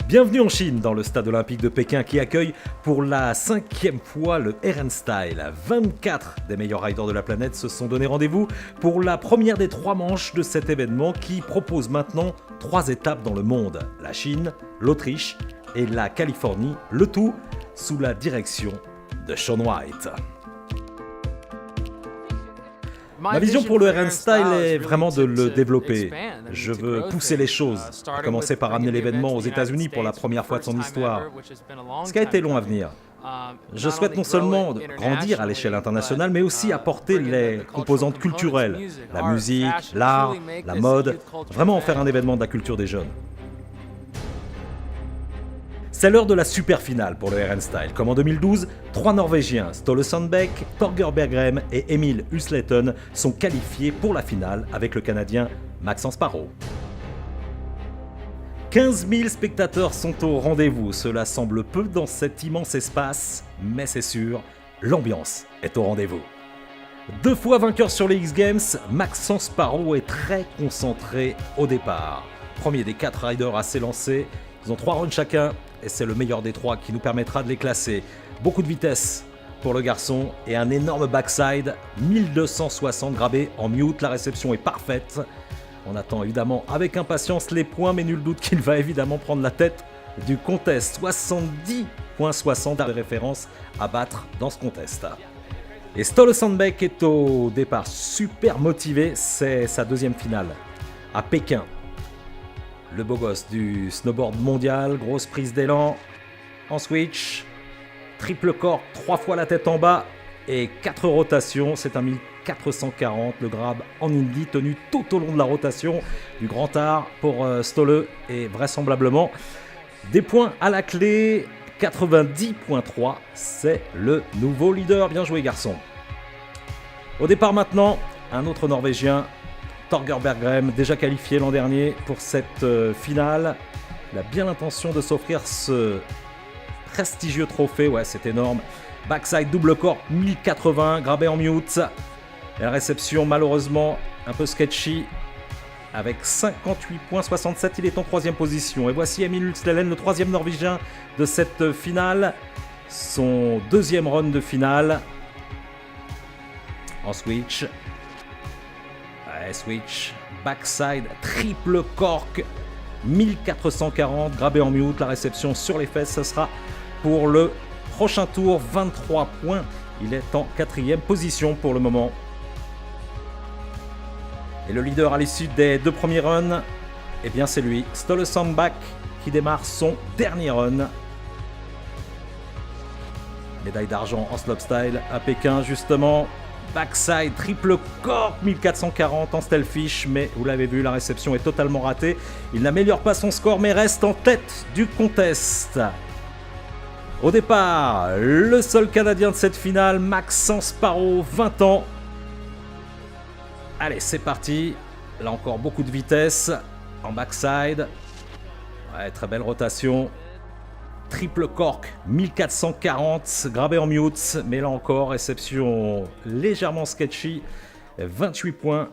Bienvenue en Chine, dans le stade olympique de Pékin qui accueille pour la 5e fois le RN Style. 24 des meilleurs riders de la planète se sont donné rendez-vous pour la première des 3 manches de cet événement qui propose maintenant 3 étapes dans le monde. La Chine, l'Autriche et la Californie, le tout sous la direction de Shaun White. Ma vision pour le RN Style est vraiment de le développer. Je veux pousser les choses, à commencer par amener l'événement aux États-Unis pour la première fois de son histoire, ce qui a été long à venir. Je souhaite non seulement grandir à l'échelle internationale, mais aussi apporter les composantes culturelles, la musique, l'art, la mode, vraiment en faire un événement de la culture des jeunes. C'est l'heure de la super finale pour le RN Style. Comme en 2012, 3 Norvégiens, Ståle Sandbæk, Torger Bergrem et Emil Usleten sont qualifiés pour la finale avec le Canadien Maxence Parot. 15 000 spectateurs sont au rendez-vous. Cela semble peu dans cet immense espace, mais c'est sûr, l'ambiance est au rendez-vous. 2 fois vainqueur sur les X-Games, Maxence Parot est très concentré au départ. Premier des 4 riders à s'élancer, ils ont 3 runs chacun. Et c'est le meilleur des 3 qui nous permettra de les classer. Beaucoup de vitesse pour le garçon et un énorme backside, 1260 grabés en mute, la réception est parfaite. On attend évidemment avec impatience les points, mais nul doute qu'il va évidemment prendre la tête du contest. 70,60 de référence à battre dans ce contest. Et Ståle Sandbæk est au départ super motivé, c'est sa 2e finale à Pékin. Le beau gosse du snowboard mondial, grosse prise d'élan, en switch, triple cork, 3 fois la tête en bas et 4 rotations, c'est un 1440, le grab en indie tenu tout au long de la rotation, du grand art pour Ståle et vraisemblablement des points à la clé, 90,3, c'est le nouveau leader, bien joué garçon. Au départ maintenant, un autre Norvégien, Torger Bergrem, déjà qualifié l'an dernier pour cette finale. Il a bien l'intention de s'offrir ce prestigieux trophée, ouais c'est énorme. Backside double cork 1080, grabé en mute. La réception malheureusement un peu sketchy. Avec 58,67, il est en 3e position. Et voici Emil Usleten, le 3e Norvégien de cette finale. Son 2e run de finale. En switch. Switch, backside, triple cork, 1440, grabé en mute, la réception sur les fesses, ce sera pour le prochain tour, 23 points, il est en 4e position pour le moment. Et le leader à l'issue des 2 premiers runs, eh bien c'est lui, Ståle Sandbæk, qui démarre son dernier run. Médaille d'argent en slopestyle à Pékin justement. Backside, triple cork, 1440 en stealthfish, mais vous l'avez vu, la réception est totalement ratée. Il n'améliore pas son score, mais reste en tête du contest. Au départ, le seul Canadien de cette finale, Maxence Parot, 20 ans. Allez, c'est parti. Là encore, beaucoup de vitesse en backside. Ouais, très belle rotation. Triple cork, 1440, grabé en mute, mais là encore, réception légèrement sketchy, 28 points.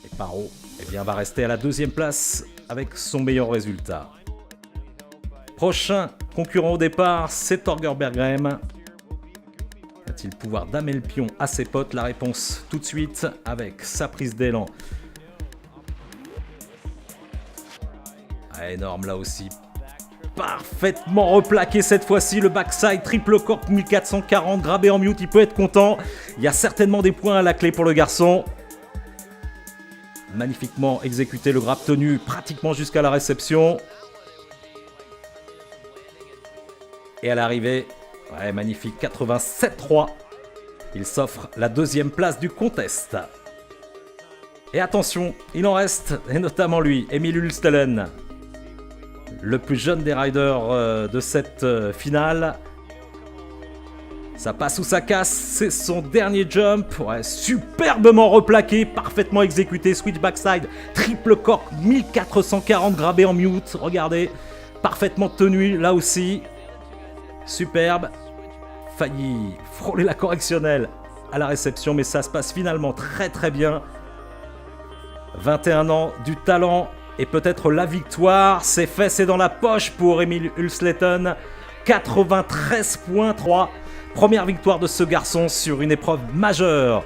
Et Parot va rester à la 2e place avec son meilleur résultat. Prochain concurrent au départ, c'est Torger Bergrem. Va-t-il pouvoir damer le pion à ses potes? La réponse tout de suite avec sa prise d'élan. Ah, énorme là aussi. Parfaitement replaqué cette fois-ci, le backside, triple cork 1440, grabé en mute, il peut être content. Il y a certainement des points à la clé pour le garçon. Magnifiquement exécuté, le grab tenu pratiquement jusqu'à la réception. Et à l'arrivée, ouais, magnifique, 87,3. Il s'offre la 2e place du contest. Et attention, il en reste, et notamment lui, Emil Usleten. Le plus jeune des riders de cette finale. Ça passe ou ça casse, c'est son dernier jump. Ouais, superbement replaqué, parfaitement exécuté. Switch backside, triple cork, 1440 grabé en mute. Regardez, parfaitement tenu là aussi. Superbe. Failli frôler la correctionnelle à la réception, mais ça se passe finalement très très bien. 21 ans, du talent. et peut-être la victoire. C'est fait, c'est dans la poche pour Emil Hulsletten. 93.3. Première victoire de ce garçon sur une épreuve majeure.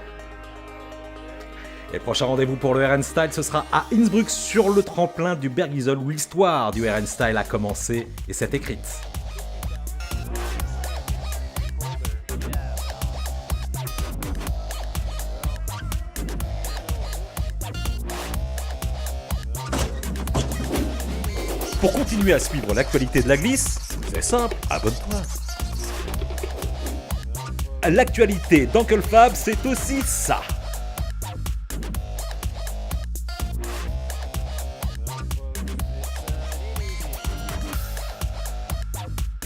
Et le prochain rendez-vous pour le RN Style, ce sera à Innsbruck sur le tremplin du Bergisel où l'histoire du RN Style a commencé et s'est écrite. Pour continuer à suivre l'actualité de la glisse, c'est simple, abonne-toi. L'actualité d'Uncle Fab, c'est aussi ça.